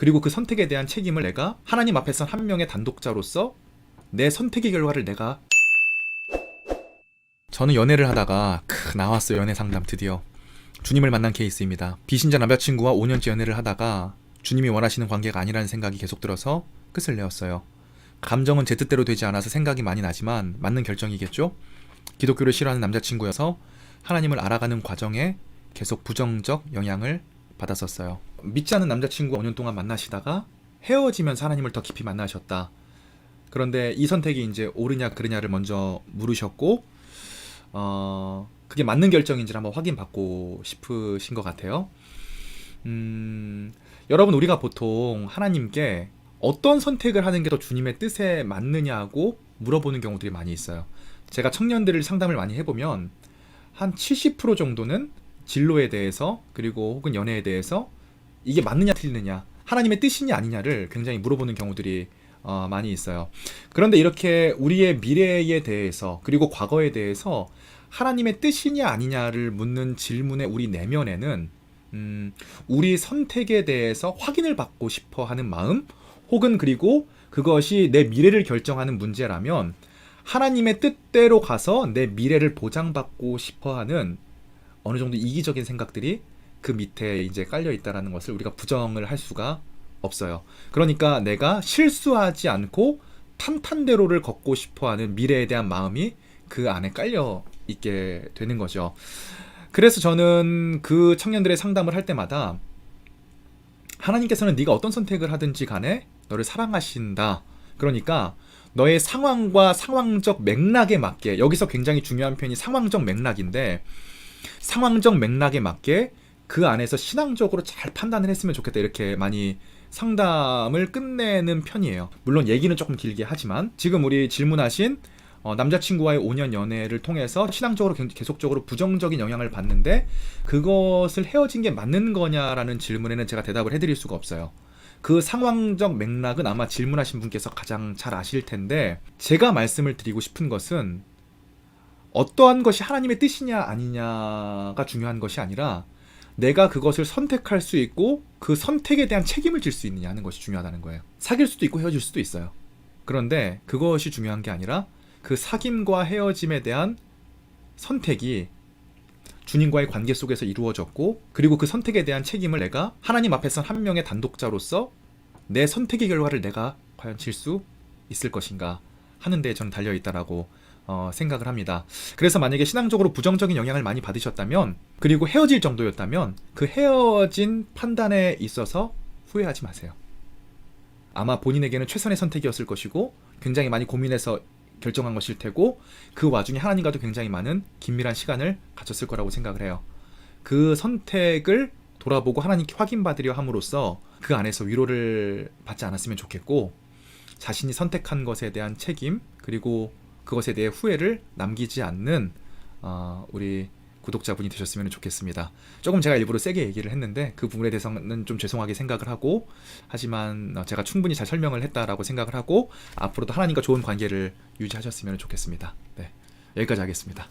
그리고 그 선택에 대한 책임을 내가 하나님 앞에선 한 명의 단독자로서 내 선택의 결과를 내가. 저는 연애를 하다가 나왔어요. 연애 상담 드디어. 주님을 만난 케이스입니다. 비신자 남자친구와 5년째 연애를 하다가 주님이 원하시는 관계가 아니라는 생각이 계속 들어서 끝을 내었어요. 감정은 제 뜻대로 되지 않아서 생각이 많이 나지만 맞는 결정이겠죠? 기독교를 싫어하는 남자친구여서 하나님을 알아가는 과정에 계속 부정적 영향을 받았었어요. 믿지 않는 남자친구와 5년 동안 만나시다가 헤어지면서 하나님을 더 깊이 만나셨다. 그런데 이 선택이 이제 옳으냐 그르냐를 먼저 물으셨고 그게 맞는 결정인지를 한번 확인받고 싶으신 것 같아요. 여러분, 우리가 보통 하나님께 어떤 선택을 하는 게 더 주님의 뜻에 맞느냐고 물어보는 경우들이 많이 있어요. 제가 청년들을 상담을 많이 해보면 한 70% 정도는 진로에 대해서 그리고 혹은 연애에 대해서 이게 맞느냐 틀리느냐, 하나님의 뜻이냐 아니냐를 굉장히 물어보는 경우들이 많이 있어요. 그런데 이렇게 우리의 미래에 대해서 그리고 과거에 대해서 하나님의 뜻이냐 아니냐를 묻는 질문의 우리 내면에는 우리 선택에 대해서 확인을 받고 싶어 하는 마음, 혹은 그리고 그것이 내 미래를 결정하는 문제라면 하나님의 뜻대로 가서 내 미래를 보장받고 싶어 하는 어느 정도 이기적인 생각들이 그 밑에 이제 깔려 있다라는 것을 우리가 부정을 할 수가 없어요. 그러니까 내가 실수하지 않고 탄탄대로를 걷고 싶어 하는 미래에 대한 마음이 그 안에 깔려 있게 되는 거죠. 그래서 저는 그 청년들의 상담을 할 때마다 하나님께서는 네가 어떤 선택을 하든지 간에 너를 사랑하신다. 그러니까 너의 상황과 상황적 맥락에 맞게, 여기서 굉장히 중요한 표현이 상황적 맥락인데, 상황적 맥락에 맞게 그 안에서 신앙적으로 잘 판단을 했으면 좋겠다, 이렇게 많이 상담을 끝내는 편이에요. 물론 얘기는 조금 길게 하지만 지금 우리 질문하신 남자친구와의 5년 연애를 통해서 신앙적으로 계속적으로 부정적인 영향을 받는데 그것을 헤어진 게 맞는 거냐라는 질문에는 제가 대답을 해드릴 수가 없어요. 그 상황적 맥락은 아마 질문하신 분께서 가장 잘 아실 텐데, 제가 말씀을 드리고 싶은 것은 어떠한 것이 하나님의 뜻이냐 아니냐가 중요한 것이 아니라 내가 그것을 선택할 수 있고 그 선택에 대한 책임을 질 수 있느냐 하는 것이 중요하다는 거예요. 사귈 수도 있고 헤어질 수도 있어요. 그런데 그것이 중요한 게 아니라 그 사귐과 헤어짐에 대한 선택이 주님과의 관계 속에서 이루어졌고, 그리고 그 선택에 대한 책임을 내가 하나님 앞에선 한 명의 단독자로서 내 선택의 결과를 내가 과연 질 수 있을 것인가 하는 데 저는 달려있다라고 생각을 합니다. 그래서 만약에 신앙적으로 부정적인 영향을 많이 받으셨다면, 그리고 헤어질 정도였다면 그 헤어진 판단에 있어서 후회하지 마세요. 아마 본인에게는 최선의 선택이었을 것이고 굉장히 많이 고민해서 결정한 것일 테고, 그 와중에 하나님과도 굉장히 많은 긴밀한 시간을 가졌을 거라고 생각을 해요. 그 선택을 돌아보고 하나님께 확인받으려 함으로써 그 안에서 위로를 받지 않았으면 좋겠고, 자신이 선택한 것에 대한 책임 그리고 그것에 대해 후회를 남기지 않는 우리 구독자분이 되셨으면 좋겠습니다. 조금 제가 일부러 세게 얘기를 했는데 그 부분에 대해서는 좀 죄송하게 생각을 하고, 하지만 제가 충분히 잘 설명을 했다라고 생각을 하고 앞으로도 하나님과 좋은 관계를 유지하셨으면 좋겠습니다. 네, 여기까지 하겠습니다.